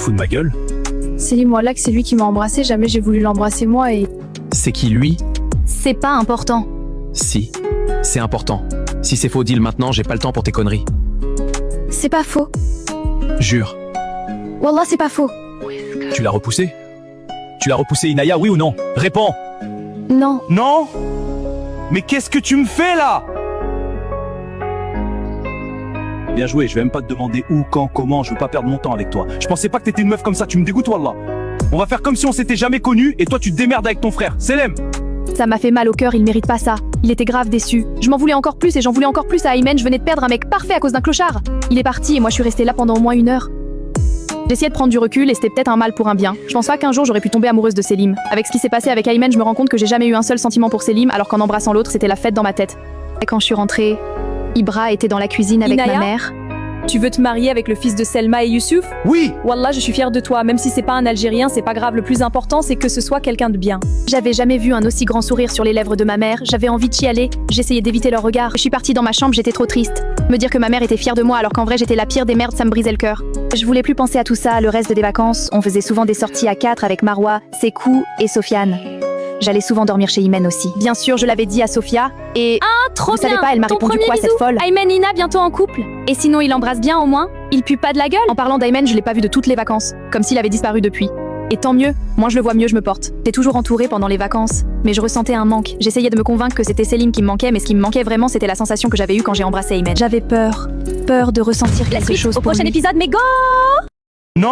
fous de ma gueule? Selim Wallach, c'est lui qui m'a embrassé, jamais j'ai voulu l'embrasser moi et... C'est qui lui? C'est pas important. Si, c'est important. Si c'est faux, deal maintenant, j'ai pas le temps pour tes conneries. C'est pas faux. Jure. Wallah, c'est pas faux. Tu l'as repoussé? Tu l'as repoussé, Inaya, oui ou non? Réponds! Non. Non? Mais qu'est-ce que tu me fais là? Bien joué, je vais même pas te demander où, quand, comment, je veux pas perdre mon temps avec toi. Je pensais pas que t'étais une meuf comme ça, tu me dégoûtes, wallah. On va faire comme si on s'était jamais connus et toi tu te démerdes avec ton frère. Selem! Ça m'a fait mal au cœur, il mérite pas ça. Il était grave déçu. Je m'en voulais encore plus et j'en voulais encore plus à Aymen, je venais de perdre un mec parfait à cause d'un clochard. Il est parti et moi je suis restée là pendant au moins 1 heure. J'essayais de prendre du recul et c'était peut-être un mal pour un bien. Je pense pas qu'un jour j'aurais pu tomber amoureuse de Selim. Avec ce qui s'est passé avec Aymen, je me rends compte que j'ai jamais eu un seul sentiment pour Selim alors qu'en embrassant l'autre, c'était la fête dans ma tête. Et quand je suis rentrée, Ibra était dans la cuisine avec Inaya? ma mère. Tu veux te marier avec le fils de Selma et Youssouf? Oui! Wallah, je suis fière de toi. Même si c'est pas un Algérien, c'est pas grave. Le plus important, c'est que ce soit quelqu'un de bien. J'avais jamais vu un aussi grand sourire sur les lèvres de ma mère, j'avais envie de chialer, j'essayais d'éviter leur regard. Je suis partie dans ma chambre, j'étais trop triste. Me dire que ma mère était fière de moi alors qu'en vrai j'étais la pire des merdes, ça me brisait le cœur. Je voulais plus penser à tout ça, le reste des vacances, on faisait souvent des sorties à 4 avec Marwa, Sekou et Sofiane. J'allais souvent dormir chez Imen aussi. Bien sûr, je l'avais dit à Sofia, et Trop vous savez pas, elle m'a Ton répondu premier quoi bisou. cette folle? Aymen Ina, bientôt en couple. Et sinon il embrasse bien au moins? Il pue pas de la gueule? En parlant d'Aymen, je l'ai pas vu de toutes les vacances, comme s'il avait disparu depuis. Et tant mieux, moins je le vois mieux je me porte. J'étais toujours entourée pendant les vacances, mais je ressentais un manque. J'essayais de me convaincre que c'était Selim qui me manquait, mais ce qui me manquait vraiment c'était la sensation que j'avais eue quand j'ai embrassé Aymen. J'avais peur de ressentir La quelque suite chose au pour prochain lui. épisode, mais go! Non!